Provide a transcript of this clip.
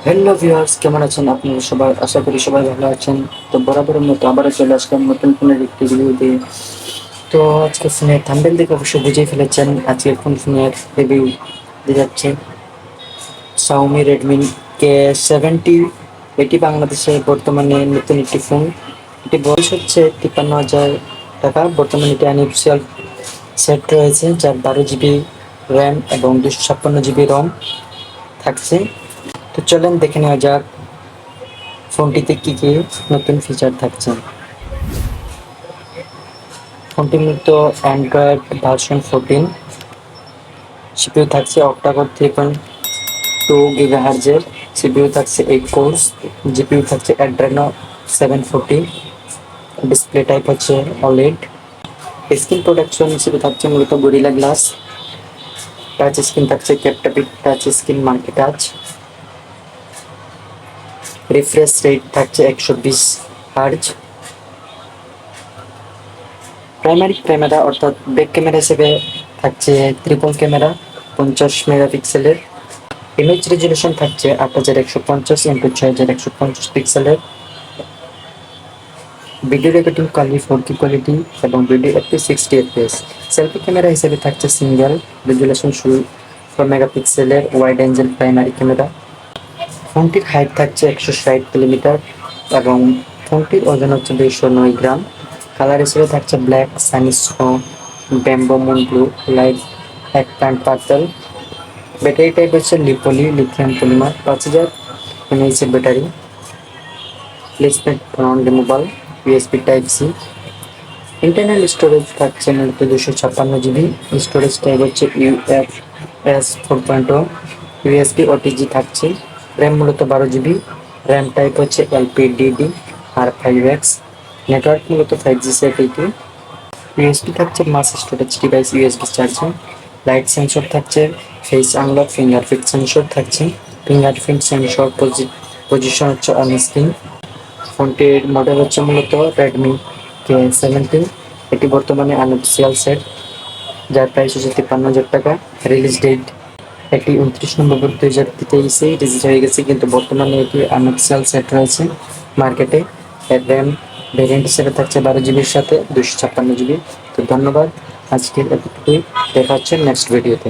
Hello viewers, কেমন আছেন আপনারা সবাই? আশা করি সবাই ভালো আছেন। তো বরাবরের মতো আবারও চলে আসলাম নতুন ফোনের একটি রিভিউ দিয়ে। তো আজকে ফোনের থাম্বনেল দেখে অবশ্যই বুঝেই ফেলেছেন আজকে কোন ফোনের রিভিউ দিয়ে যাচ্ছে। Xiaomi Redmi K70, এটি বাংলাদেশে বর্তমানে নতুন একটি ফোন। এটি বয়স হচ্ছে 53,000 টাকা। বর্তমানে এটি আনঅফিসিয়াল সেট রয়েছে, যার 12 জিবি র্যাম এবং 256 জিবি রম থাকছে। তো চলেন দেখে নেওয়া যাক ফোনটিতে কি কি নতুন ফিচার থাকছে। ফোনটি মূলত অ্যান্ড্রয়েড ভার্সন 14। সিপিইউ থাকছে অক্টাকোর 3.2 GHz-এর। সিপিইউ থাকছে 8 কোর্স। জিপিইউ থাকছে অ্যাড্রেনো 740। ডিসপ্লে টাইপ হচ্ছে OLED। স্ক্রিন প্রোটেকশন হিসেবে থাকছে মূলত গরিলা গ্লাস। টাচ স্ক্রিন থাকছে ক্যাপটাপিক touch screen multi touch. Refresh rate থাকছে 120 Hz। প্রাইমারি ক্যামেরা অর্থাৎ ব্যাক ক্যামেরা হিসেবে থাকছে ট্রিপল ক্যামেরা 50 মেগাপিক্সেলের। ইমেজ রেজুলেশন থাকছে 8150x6150 পিক্সেলের। Video recording quality 4K quality এবং ভিডিও এফপি 60 fps। সেলফি ক্যামেরা হিসেবে থাকছে সিঙ্গেল রেজুলেশন 16 মেগাপিক্সেলের ওয়াইড অ্যাঙ্গেল প্রাইমারি ক্যামেরা। ফোনটির হাইট থাকছে 160 মিলিমিটার এবং ফোনটির ওজন হচ্ছে 209 গ্রাম। কালার হিসেবে থাকছে black, sunny snow, bamboo moon blue, light এক প্যান্ট পার্পল। ব্যাটারি টাইপ হচ্ছে lithium polymer, 5000 mAh battery. Placement non removal, USB type C. Internal storage থাকছে মূলত 256 জিবি। স্টোরেজ টাইপ হচ্ছে UFS 4.0। ইউএসবি ওটিজি থাকছে। র্যাম মূলত 12 জিবি। র্যাম টাইপ হচ্ছে LPDDR আর 5X। নেটওয়ার্ক মূলত 5G সেট এটি। ইউএসবি থাকছে mass storage device USB charging. Light sensor থাকছে, ফেস আনলক, ফিঙ্গারপ্রিন্ট সেন্সর থাকছে। ফিঙ্গারপ্রিন্ট সেন্সর পজিশন হচ্ছে অন স্ক্রিন। ফোনটির মডেল হচ্ছে মূলত Redmi K70। এটি বর্তমানে আনঅফিসিয়াল সেট, যার প্রাইস হচ্ছে 53,000 টাকা। রিলিজ ডেট এটি 29 নভেম্বর 2023 রিলিজ হয়ে গেছে, কিন্তু বর্তমানে এটি আনঅফিসিয়াল সেট রয়েছে মার্কেটে। এর র্যাম ভেরিয়েন্ট হিসেবে থাকছে 12 জিবির সাথে 256 জিবি। তো ধন্যবাদ, আজকের এতটুকুই। দেখা হচ্ছে নেক্সট ভিডিওতে।